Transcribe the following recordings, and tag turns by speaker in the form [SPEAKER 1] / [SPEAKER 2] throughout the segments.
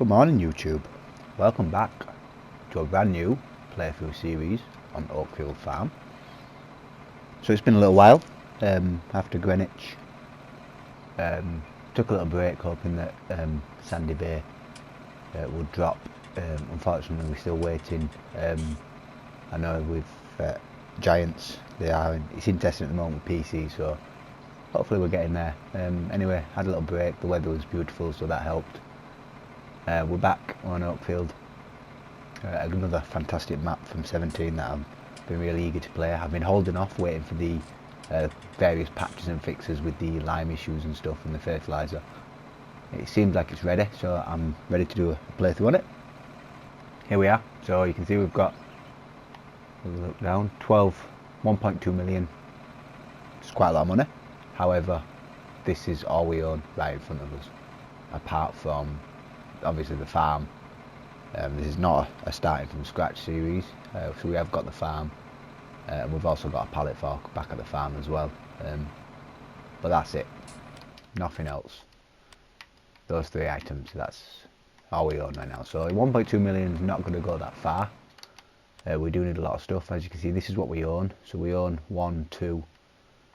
[SPEAKER 1] Good morning YouTube, welcome back to a brand new playthrough series on Oakfield Farm. So it's been a little while after Greenwich. Took a little break hoping that Sandy Bay would drop. Unfortunately we're still waiting. I know with Giants it's in testing at the moment with PC, so hopefully we're getting there. Anyway, had a little break, the weather was beautiful so that helped. We're back on Oakfield. Another fantastic map from 17 that I've been really eager to play. I've been holding off waiting for the various patches and fixes with the lime issues and stuff and the fertiliser. It seems like it's ready, so I'm ready to do a playthrough on it. Here we are. So you can see we've got, look down, 1.2 million. It's quite a lot of money. However, this is all we own right in front of us, apart from obviously the farm. This is not a starting from scratch series, so we have got the farm, and we've also got a pallet fork back at the farm as well, but that's it, nothing else. Those three items, that's all we own right now. So 1.2 million is not going to go that far. We do need a lot of stuff. As you can see, this is what we own. So we own 1, 2,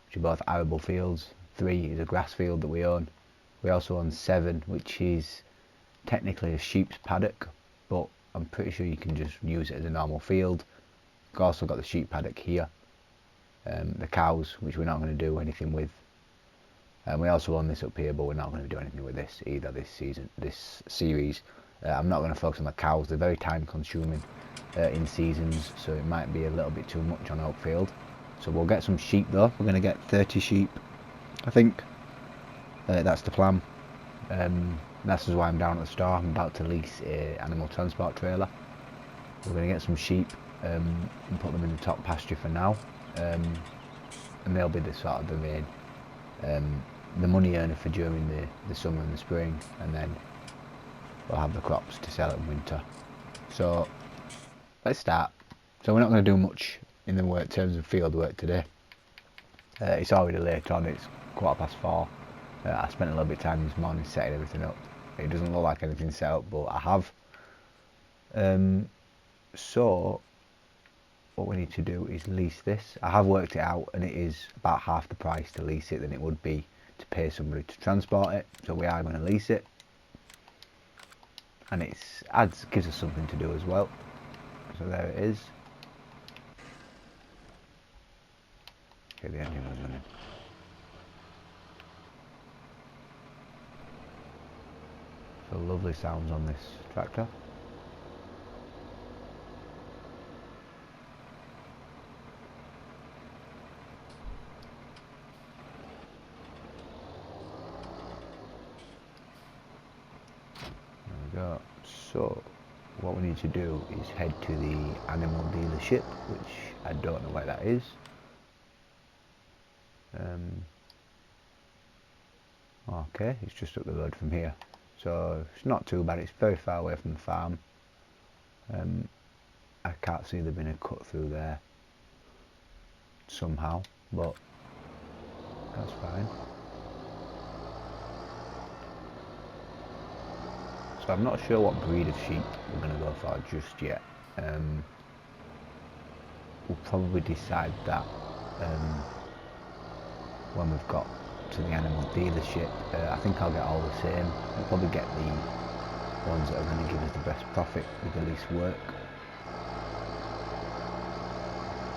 [SPEAKER 1] which are both arable fields. 3 is a grass field that we own. We also own 7, which is technically a sheep's paddock, but I'm pretty sure you can just use it as a normal field. We've also got the sheep paddock here, the cows, which we're not going to do anything with, and we also own this up here, but we're not going to do anything with this either this series. I'm not going to focus on the cows, they're very time consuming in seasons, so it might be a little bit too much on Oakfield. So we'll get some sheep though. We're going to get 30 sheep, I think. That's the plan. That's why I'm down at the store. I'm about to lease a animal transport trailer. We're going to get some sheep and put them in the top pasture for now, and they'll be the sort of the main the money earner for during the summer and the spring, and then we'll have the crops to sell in winter. So let's start. So we're not going to do much in the terms of field work today. It's already late on, it's 4:15. I spent a little bit of time this morning setting everything up. It doesn't look like anything's set up, but I have. So what we need to do is lease this. I have worked it out, and it is about half the price to lease it than it would be to pay somebody to transport it. So we are going to lease it, and gives us something to do as well. So there it is. Okay, the engine was running. So lovely sounds on this tractor. There we go. So what we need to do is head to the animal dealership, which I don't know where that is. Okay, it's just up the road from here. So it's not too bad, it's very far away from the farm. I can't see there being a cut through there somehow, but that's fine. So I'm not sure what breed of sheep we're going to go for just yet. We'll probably decide that when we've got to the animal dealership. I think I'll get all the same. I'll probably get the ones that are going to give us the best profit with the least work.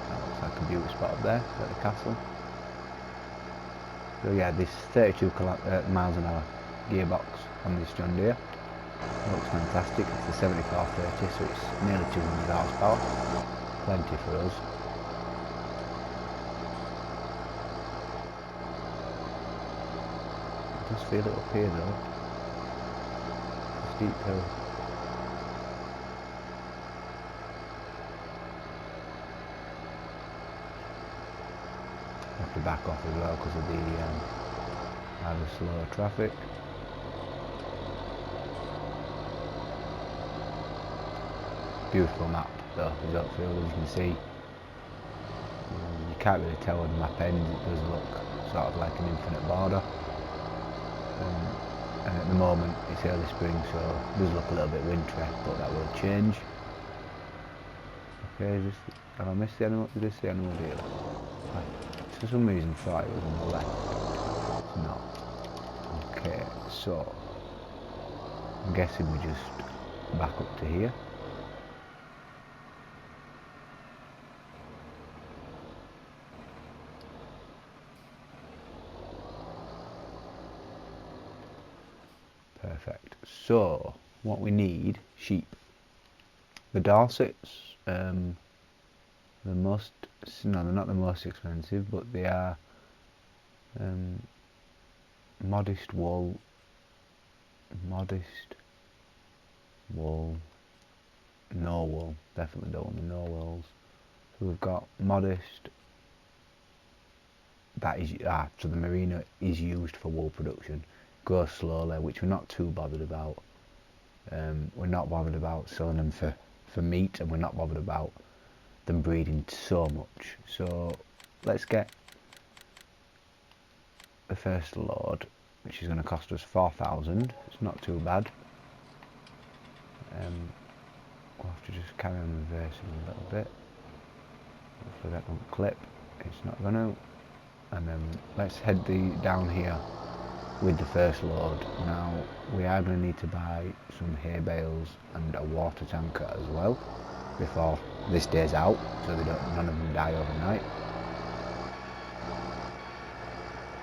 [SPEAKER 1] That looks like a beautiful spot up there at the castle. So yeah, this 32 miles an hour gearbox on this John Deere looks fantastic. It's the 7430, so it's nearly 200 horsepower. Plenty for us. Just feel it up here though. Steep hill. Have to back off as well because of the rather slow traffic. Beautiful map though, is Oakfield, as you can see. You can't really tell when the map ends, it does look sort of like an infinite border. and at the moment it's early spring, so it does look a little bit wintry, but that will change. Okay, is this, have I missed the animal? Is this the animal dealer? For some reason I thought it was on the left. It's not. Okay, so I'm guessing we just back up to here. Perfect. So what we need, sheep. The Dorsets, the most, no, they're not the most expensive, but they are modest wool, no wool, definitely don't want the no wools. So we've got modest, that is, so the merino is used for wool production, grows slowly, which we're not too bothered about. We're not bothered about selling them for meat, and we're not bothered about them breeding so much. So let's get the first load, which is going to cost us 4,000. It's not too bad. We'll have to just carry on reversing a little bit. Hopefully that won't clip. It's not going to. And then let's head down here with the first load. Now we are going to need to buy some hay bales and a water tanker as well before this day's out, so none of them die overnight.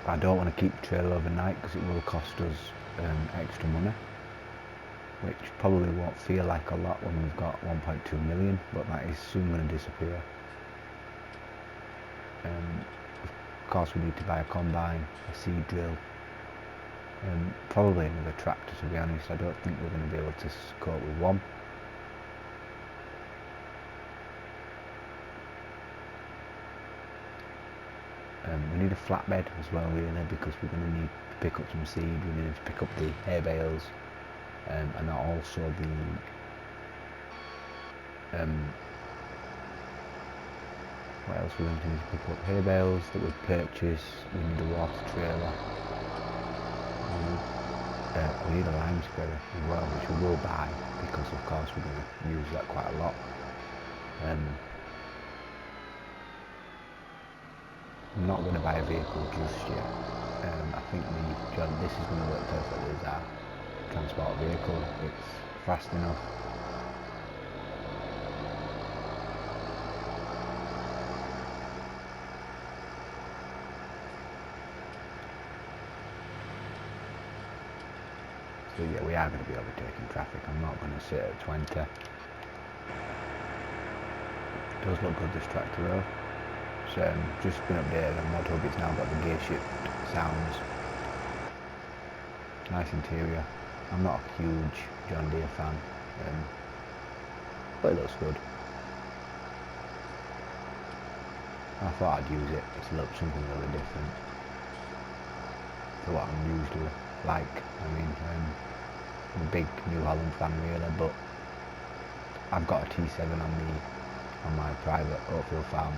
[SPEAKER 1] I don't want to keep the trailer overnight because it will cost us extra money, which probably won't feel like a lot when we've got 1.2 million, but that is soon going to disappear. Of course we need to buy a combine, a seed drill, probably another tractor, to be honest. I don't think we're going to be able to cope with one. We need a flatbed as well, really, because we're going to need to pick up some seed. We need to pick up the hay bales, and also the what else we're going to need to pick up? Hay bales that we purchase. We need a water trailer. We need a lime spreader as well, which we will buy because, of course, we're going to use that quite a lot. I'm not going to buy a vehicle just yet. I think this is going to work perfectly as our transport vehicle. It's fast enough. So yeah, we are going to be overtaking traffic. I'm not going to sit at 20. It does look good, this tractor though. It's just been updated on ModHub. It's now got the gear shift sounds. Nice interior. I'm not a huge John Deere fan, but it looks good. I thought I'd use it. It's something a little different to what I'm usually like. I mean, I'm a big New Holland fan really, but I've got a T7 on my private Oakfield Farm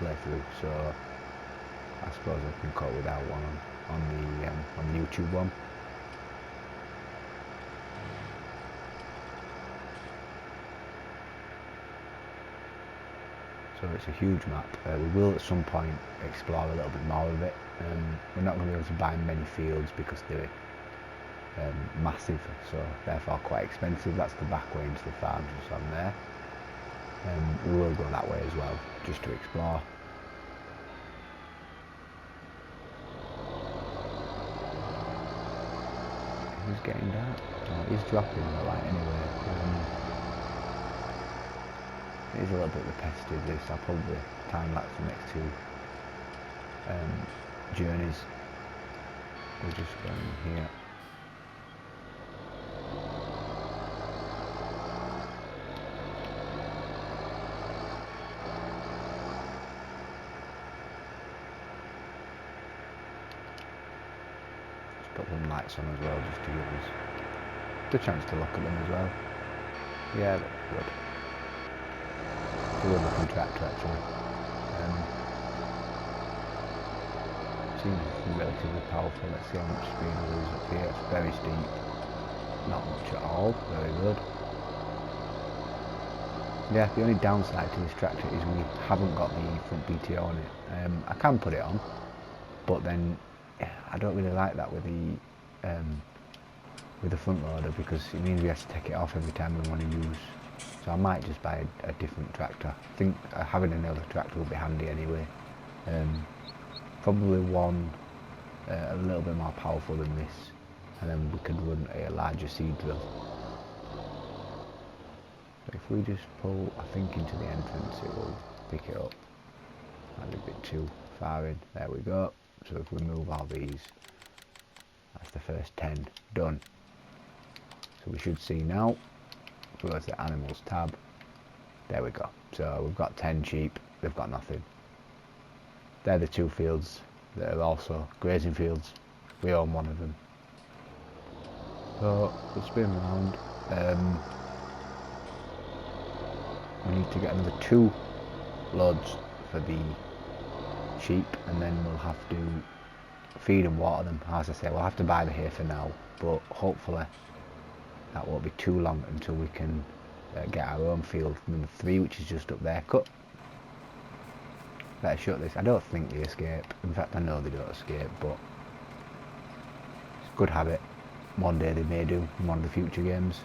[SPEAKER 1] playthrough, so I suppose I can cope without one on the YouTube one. So it's a huge map. We will at some point explore a little bit more of it. We're not going to be able to buy many fields because they're massive, so therefore quite expensive. That's the back way into the farm, just on there. We will go that way as well, just to explore. It is getting dark. Oh, it is dropping the light anyway. It is a little bit repetitive, this. I'll probably time lapse the next two journeys. We're just going here. Put some lights on as well, just to give us the chance to look at them as well. Yeah, that's good. It's a good looking tractor actually. Seems relatively powerful. Let's see how much speed I lose up here. It's very steep. Not much at all. Very good. Yeah, the only downside to this tractor is we haven't got the front BTO on it. I can put it on, but then I don't really like that with the front loader, because it means we have to take it off every time we want to use. So I might just buy a different tractor. I think having another tractor will be handy anyway. Probably one a little bit more powerful than this, and then we could run a larger seed drill. So if we just pull, I think, into the entrance, it will pick it up. Might be a bit too far in. There we go. So if we move all these, that's the first 10 done. So we should see now, if we go to the animals tab, there we go. So we've got 10 sheep, they've got nothing. They're the 2 fields that are also grazing fields. We own one of them. So we'll spin around. We need to get another 2 loads for the sheep, and then we'll have to feed and water them. As I say, we'll have to buy the hay for now, but hopefully that won't be too long until we can get our own field number 3, which is just up there cut. Let's shut this. I don't think they escape. In fact, I know they don't escape, but it's a good habit. One day they may do in one of the future games.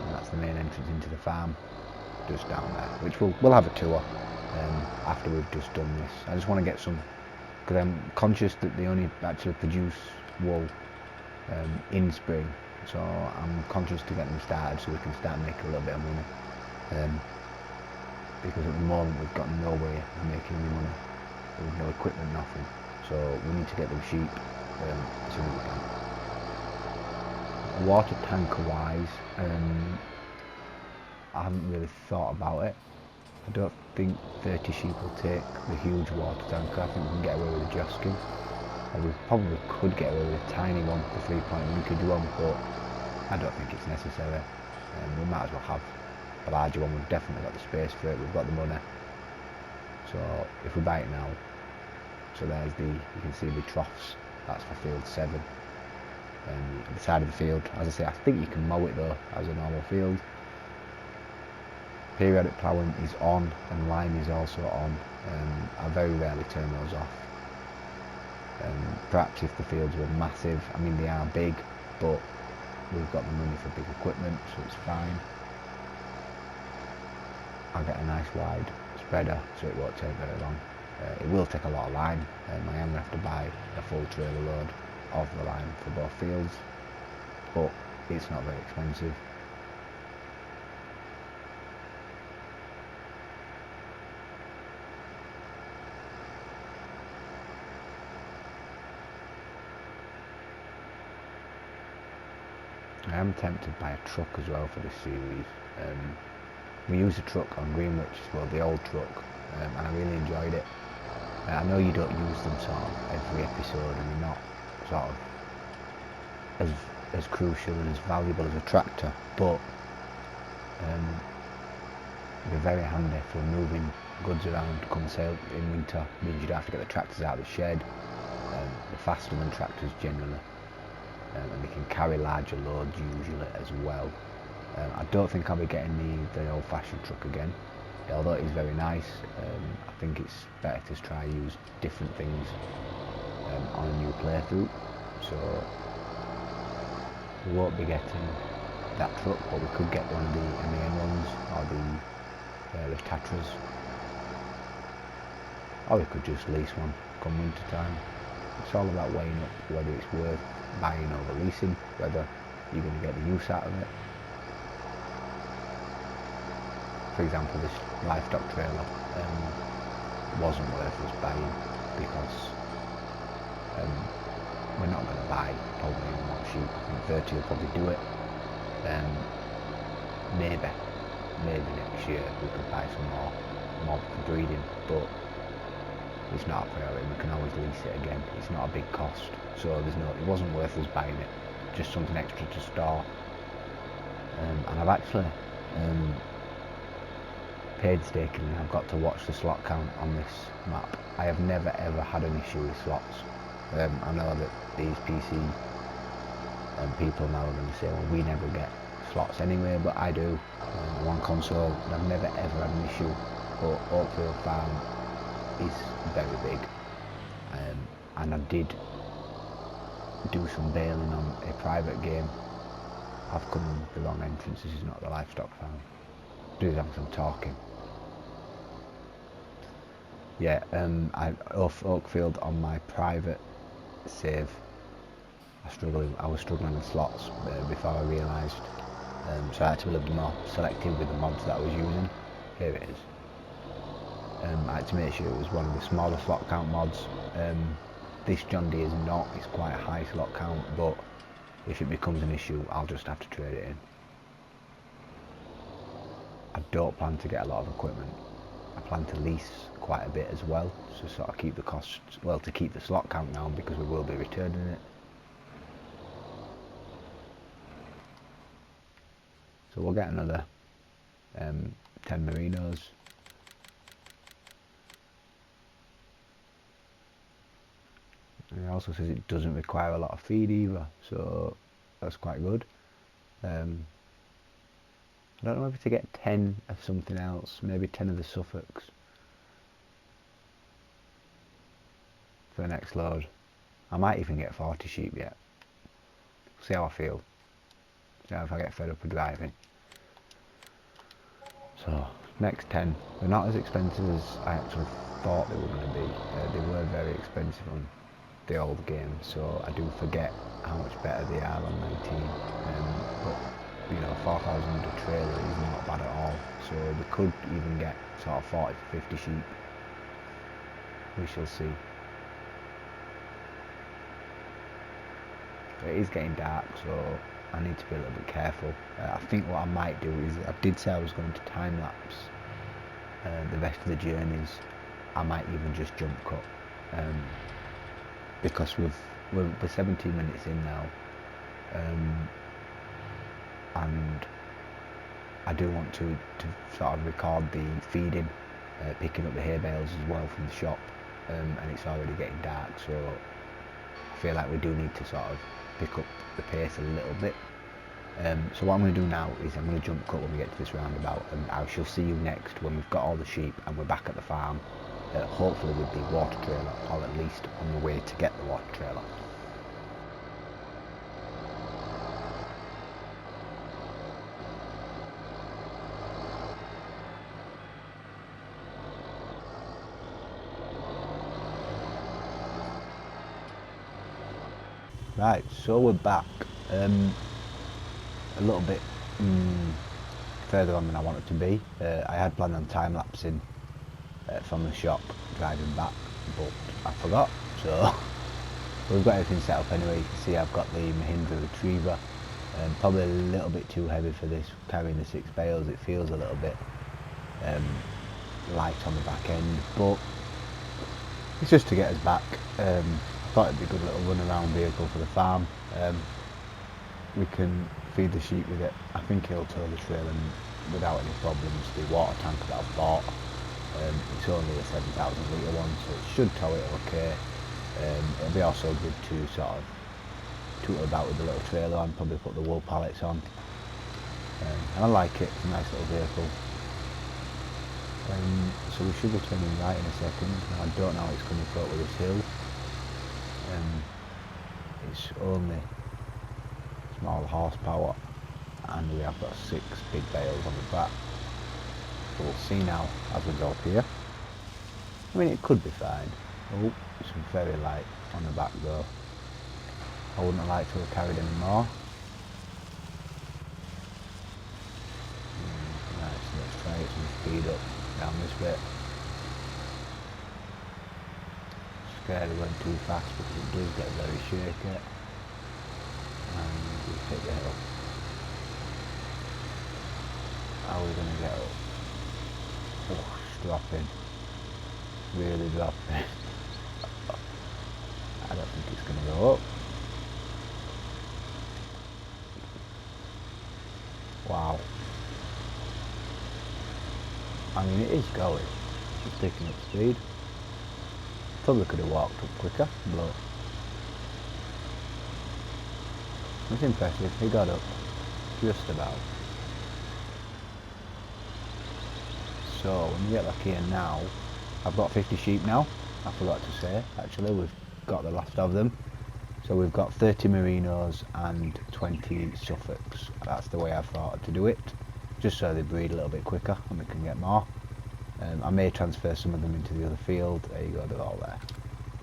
[SPEAKER 1] And that's the main entrance into the farm, just down there, which we'll have a tour after we've just done this. I just want to get some, because I'm conscious that they only actually produce wool in spring, so I'm conscious to get them started so we can start making a little bit of money, because at the moment we've got no way of making any money. There's no equipment, nothing, so we need to get them sheep as soon as we can. Water tanker wise, I haven't really thought about it. I don't think 30 sheep will take the huge water tanker. I think we can get away with a Joskin. We probably could get away with a tiny one, the 3-point linkage one, but I don't think it's necessary. We might as well have a larger one. We've definitely got the space for it, we've got the money. So if we buy it now, so there's you can see the troughs, that's for field 7. At the side of the field, as I say, I think you can mow it though, as a normal field. Periodic ploughing is on, and lime is also on. I very rarely turn those off. Perhaps if the fields were massive, I mean they are big, but we've got the money for big equipment, so it's fine. I'll get a nice wide spreader, so it won't take very long. It will take a lot of lime. I am going to have to buy a full trailer load of the lime for both fields, but it's not very expensive. I am tempted by a truck as well for this series. We used a truck on Greenwich, well, the old truck, and I really enjoyed it. I know you don't use them sort of every episode, and they're not sort of as crucial and as valuable as a tractor, but they're very handy for moving goods around come sail in winter. It means you don't have to get the tractors out of the shed. They're faster than tractors generally. And they can carry larger loads usually as well. I don't think I'll be getting the old-fashioned truck again, although it is very nice. I think it's better to try use different things on a new playthrough. So we won't be getting that truck, but we could get one of the MAN ones, or the Tatras, or we could just lease one come winter time. It's all about weighing up whether it's worth buying over leasing, whether you're going to get the use out of it. For example, this livestock trailer wasn't worth us buying, because we're not going to buy probably any more sheep. I think 30 will probably do it. Maybe next year we could buy some more for breeding, but it's not a priority. We can always lease it again. It's not a big cost, so it wasn't worth us buying it. Just something extra to store. And I've actually painstakingly I've got to watch the slot count on this map. I have never ever had an issue with slots. I know that these PC people now are going to say, well, we never get slots anyway, but I do. On console, and I've never ever had an issue. But Oakfield Farm is very big, and I did do some bailing on a private game. I've come in the wrong entrance. This is not the livestock farm. Do having some talking. Yeah, Oakfield on my private save. I was struggling with slots before I realised, so I had to be a little bit more selective with the mods that I was using. Here it is. I had to make sure it was one of the smaller slot count mods. This John Deere is not. It's quite a high slot count, but if it becomes an issue, I'll just have to trade it in. I don't plan to get a lot of equipment. I plan to lease quite a bit as well, to sort of keep the costs, well, to keep the slot count down, because we will be returning it. So we'll get another 10 merinos. And it also says it doesn't require a lot of feed either, so that's quite good. I don't know if to get 10 of something else, maybe 10 of the Suffolks for the next load. I might even get 40 sheep yet. See how I feel. See if I get fed up with driving. So, next 10. They're not as expensive as I actually thought they were going to be. They were very expensive on the old game, so I do forget how much better they are on 19. But you know, 4,000 a trailer is not bad at all. So we could even get sort of 40 to 50 sheep. We shall see. It is getting dark, so I need to be a little bit careful. I think what I might do is, I did say I was going to time lapse the rest of the journeys. I might even just jump cut, because we're 17 minutes in now, and I do want to sort of record the feeding, picking up the hay bales as well from the shop, and it's already getting dark, so I feel like we do need to sort of pick up the pace a little bit. So what I'm going to do now is I'm going to jump cut when we get to this roundabout, and I shall see you next when we've got all the sheep and we're back at the farm, hopefully with the water trailer, or at least on the way to get the water trailer. Right, so we're back. A little bit further on than I wanted to be. I had planned on time lapsing from the shop driving back, but I forgot, so we've got everything set up anyway. You can see I've got the Mahindra Retriever, probably a little bit too heavy for this, carrying the 6 bales. It feels a little bit light on the back end, but it's just to get us back. Thought it'd be a good little run around vehicle for the farm. We can feed the sheep with it. I think it'll tow the trailer without any problems. The water tank that I've bought, it's only a 7,000 litre one, so it should tow it okay. It'll be also good to sort of toot about with the little trailer and probably put the wool pallets on. And I like it, it's a nice little vehicle. So we should be turning right in a second. I don't know how it's coming through with this hill. It's only small horsepower, and we have got 6 big bales on the back. So we'll see now as we go up here. I mean, it could be fine. Oh, it's very light on the back though. I wouldn't like to have carried any more. Right, so let's try get some speed up down this bit. Scared of going too fast because it does get very shaky. And we hit the hill. How are we going to get up? Oh, it's dropping. Really dropping. I don't think it's going to go up. Wow. I I mean, it is going. It's picking up speed. Probably could have walked up quicker, but it's impressive. He got up just about. So when we get back here now, I've got 50 sheep now. I forgot to say, actually, we've got the last of them. So we've got 30 Merinos and 20 Suffolks. That's the way I thought to do it, just so they breed a little bit quicker and we can get more. I may transfer some of them into the other field. There you go, they're all there.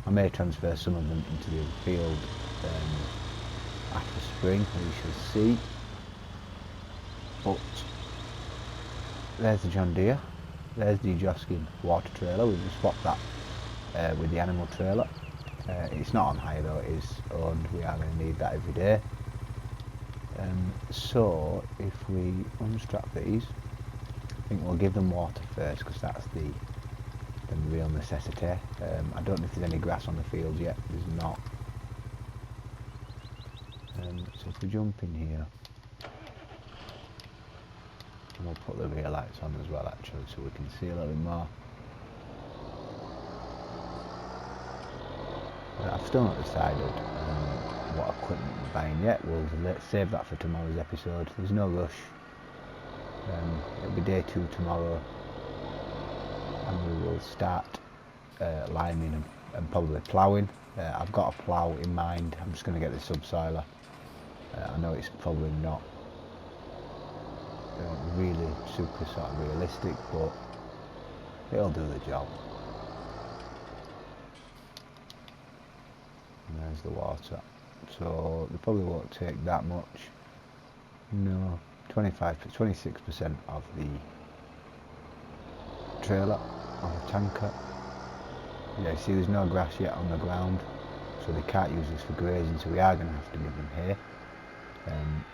[SPEAKER 1] I may transfer some of them into the other field after spring, we shall see. But there's the John Deere. There's the Joskin water trailer. We've just swapped that with the animal trailer. It's not on hire though, it is owned. We are going to need that every day. So if we unstrap these, I think we'll give them water first because that's the real necessity. I don't know if there's any grass on the field yet. There's not. So if we jump in here, and we'll put the rear lights on as well actually so we can see a little bit more. I've still not decided what equipment we're buying yet. We'll save that for tomorrow's episode. There's no rush. It'll be day 2 tomorrow and we will start liming and probably ploughing. I've got a plough in mind. I'm just going to get the subsoiler. I know it's probably not really super sort of realistic, but it'll do the job. And there's the water. So they probably won't take that much. No, 26% of the trailer, of the tanker. Yeah, see there's no grass yet on the ground, so they can't use this for grazing, so we are going to have to give them hay.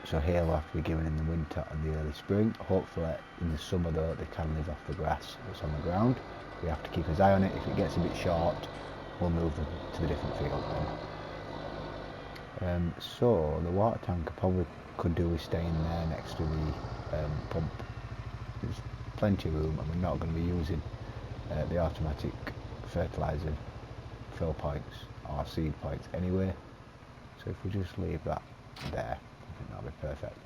[SPEAKER 1] So hay will have to be given in the winter and the early spring. Hopefully in the summer though they can live off the grass that's on the ground. We have to keep his eye on it. If it gets a bit short, we'll move them to the different field then. So the water tanker probably could do with staying there next to the pump. There's plenty of room and we're not going to be using the automatic fertiliser fill points or seed points anyway. So if we just leave that there, I think that'll be perfect.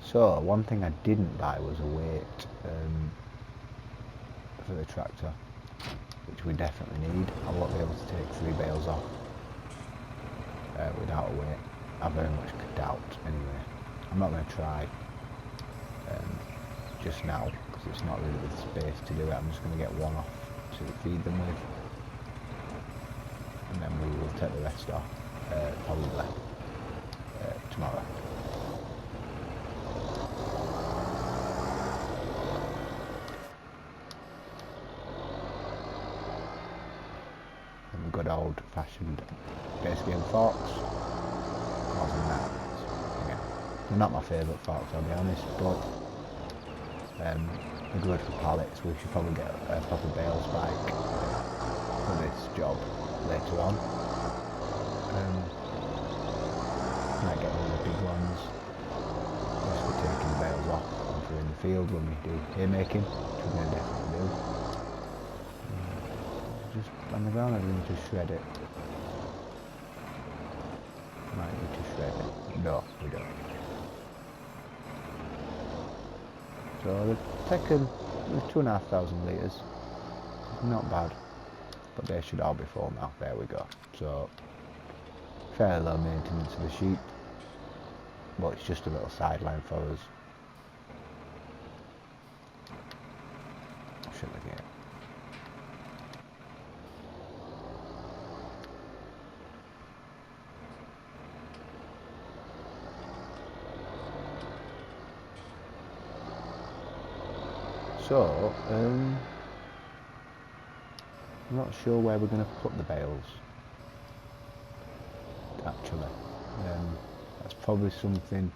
[SPEAKER 1] So one thing I didn't buy was a weight for the tractor, which we definitely need. I won't be able to take 3 bales off without a weight. I very much doubt anyway. I'm not going to try just now because it's not really the space to do it. I'm just going to get one off to feed them with, and then we will take the rest off probably tomorrow. And the good old fashioned base game forks, causing that. Yeah. They're not my favourite forks, I'll be honest, but they're good for pallets. We should probably get a proper bale spike for this job later on. Might get one of the big ones just for taking the bales off onto in the field when we do haymaking, which we're going to definitely do. Just on the ground, I need to shred it. Might need to shred it. No, we don't. So they've taken 2,500 litres. Not bad, but they should all be full now. There we go. So fairly low maintenance of the sheep, but it's just a little sideline for us. Shut the gate. So, I'm not sure where we're going to put the bales, actually. That's probably something,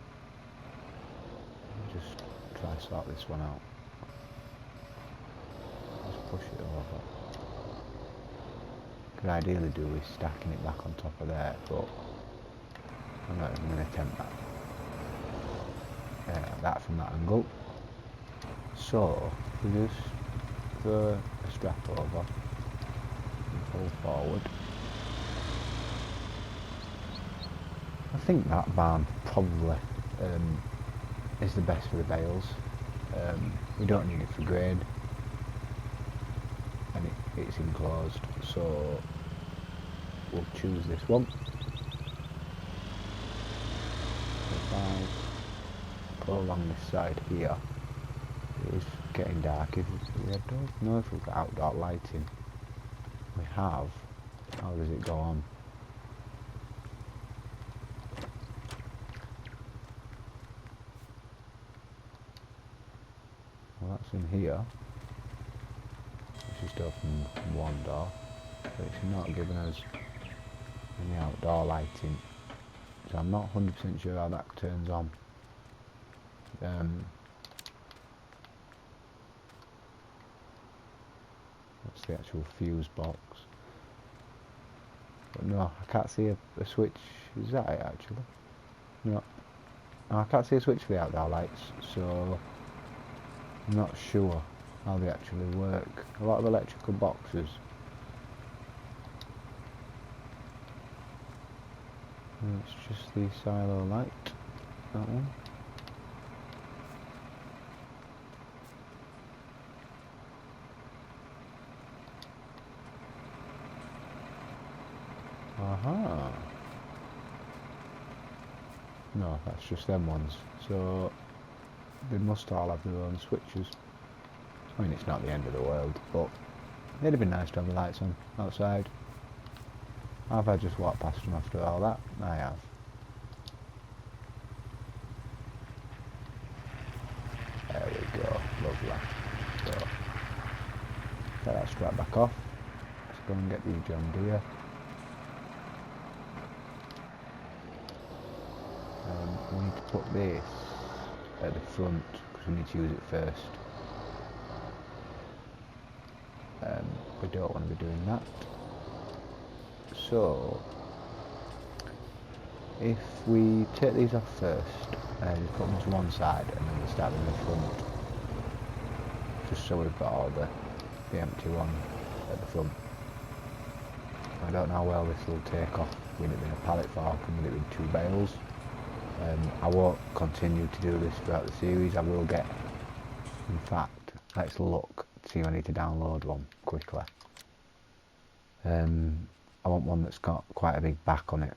[SPEAKER 1] just try to sort this one out. Just push it over. Could ideally do with stacking it back on top of there, but I'm not even going to attempt that. That from that angle. So We just throw a strap over and pull forward. I think that barn probably is the best for the bales. We don't need it for grain, and it's enclosed, so we'll choose this one. If I pull along this side here, it is getting dark. I don't know if we've got outdoor lighting. We have. How does it go on? Well, that's in here. It's just open one door, but it's not giving us any outdoor lighting, so I'm not 100% sure how that turns on. That's the actual fuse box. But no, I can't see a switch. Is that it actually? No, I can't see a switch for the outdoor lights, so I'm not sure how they actually work. A lot of electrical boxes. It's just the silo light, that one. Aha. No, that's just them ones. So they must all have their own switches. I mean, it's not the end of the world, but it'd have been nice to have the lights on outside. Have I just walked past them after all that? I have. There we go, lovely. So, get that strap back off. Let's go and get the John Deere. We need to put this at the front because we need to use it first. We don't want to be doing that. So, if we take these off first, just put them to one side and then we'll start in the front, just so we've got all the empty one at the front. I don't know how well this will take off with it being a pallet fork and with it with 2 bales. I won't continue to do this throughout the series. I will get, in fact, let's look, see if I need to download one quickly. I want one that's got quite a big back on it.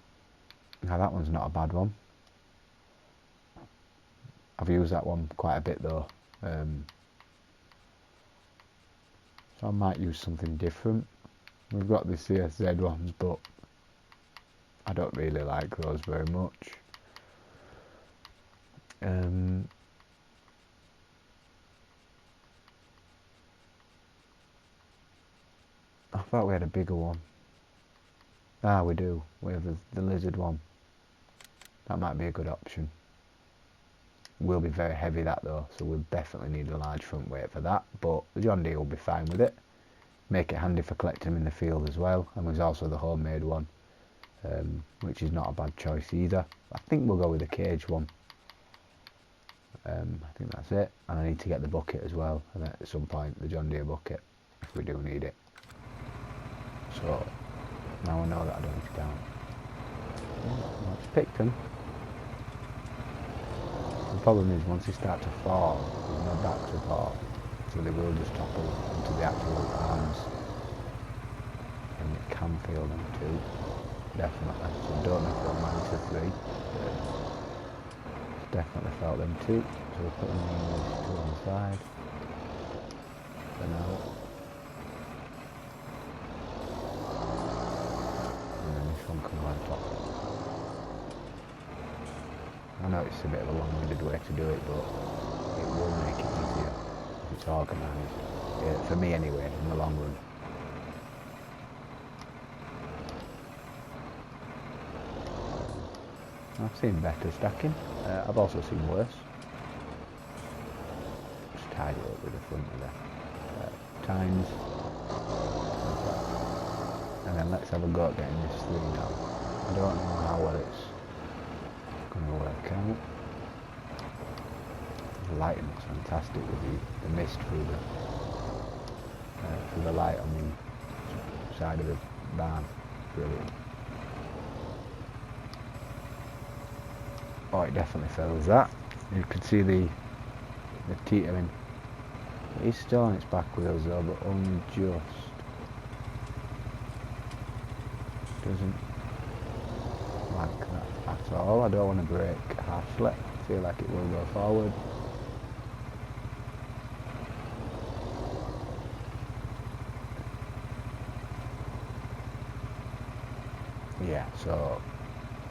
[SPEAKER 1] Now that one's not a bad one. I've used that one quite a bit though. So I might use something different. We've got the CSZ ones, but I don't really like those very much. I thought we had a bigger one. Ah, we do. We have the lizard one. That might be a good option. Will be very heavy that though, so we'll definitely need a large front weight for that, but the John Deere will be fine with it. Make it handy for collecting them in the field as well, and there's also the homemade one, which is not a bad choice either. I think we'll go with the cage one. I think that's it, and I need to get the bucket as well, and at some point the John Deere bucket, if we do need it. So, now I know that I don't need to down. Well, it's picked them. The problem is once they start to fall, there's no back support, so they will just topple into the actual arms, and it can feel them too, definitely. So I don't know if they'll manage the 3, but definitely felt them too. So we'll put them in these 2 on the side for now. And then this one comes on top. I know it's a bit of a long-winded way to do it, but it will make it easier if it's organised. For me anyway, in the long run. I've seen better stacking. I've also seen worse. Just tidy it up with the front of the tines. And then let's have a go at getting this 3 now. I don't know how well it's going to work out. There's a lighting looks fantastic with the mist through the light on the side of the barn. Brilliant. Oh, it definitely fills that. You can see the teetering. It is still on its back wheels though, but only just. Doesn't like that at all. I don't want to brake harshly. I feel like it will go forward. Yeah, so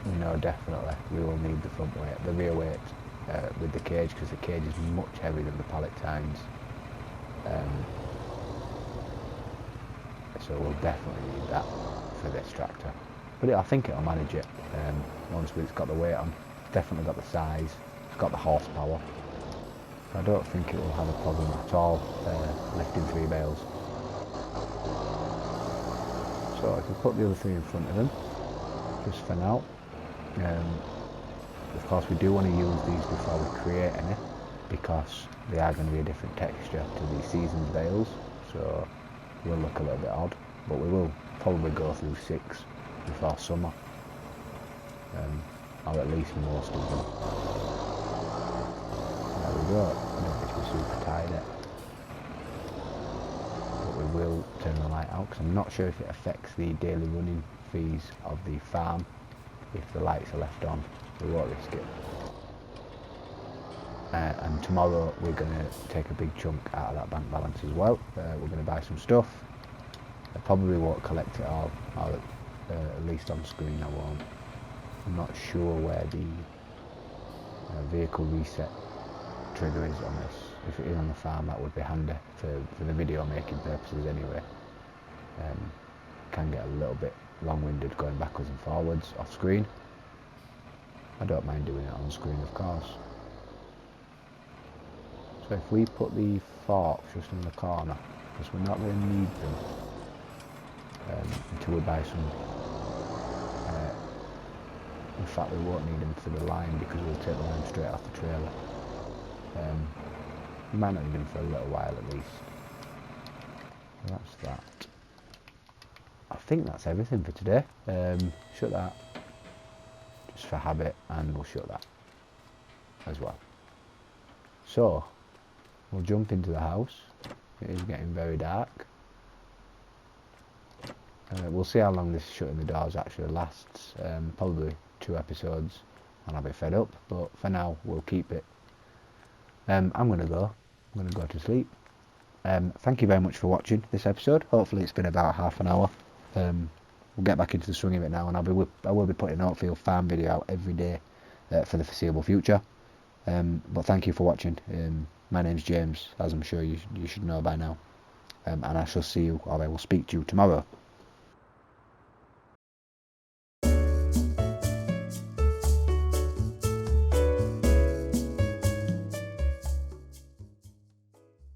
[SPEAKER 1] we know definitely we will need the front weight, the rear weight with the cage, because the cage is much heavier than the pallet tines. So we'll definitely need that for this tractor. But I think it'll manage it once it's got the weight on. It's definitely got the size, it's got the horsepower. So I don't think it will have a problem at all lifting 3 bales. So I can put the other 3 in front of them, just for now. Of course we do want to use these before we create any, because they are going to be a different texture to the seasoned bales, so will look a little bit odd, but we will probably go through 6 before summer, or at least most of them. There we go. I don't need to be super tied it, but we will turn the light out, because I'm not sure if it affects the daily running fees of the farm. If the lights are left on, we won't risk it. And tomorrow we're going to take a big chunk out of that bank balance as well. We're going to buy some stuff. I probably won't collect it all, or at least on screen I won't. I'm not sure where the vehicle reset trigger is on this. If it is on the farm, that would be handy for the video making purposes anyway. Can get a little bit long-winded going backwards and forwards off screen. I don't mind doing it on screen, of course. So if we put the forks just in the corner, because we're not going to need them until we buy some. In fact, we won't need them for the line, because we'll take the line straight off the trailer. We might not need them for a little while at least. So that's that. I think that's everything for today. Shut that just for habit, and we'll shut that as well. So we'll jump into the house. It is getting very dark. We'll see how long this shutting the doors actually lasts. Probably 2 episodes and I'll be fed up, but for now we'll keep it. I'm gonna go to sleep. Thank you very much for watching this episode. Hopefully it's been about half an hour. We'll get back into the swing of it now, and I will be putting an Oakfield Farm video out every day for the foreseeable future. But thank you for watching. My name's James, as I'm sure you should know by now, and I shall see you, or I will speak to you tomorrow.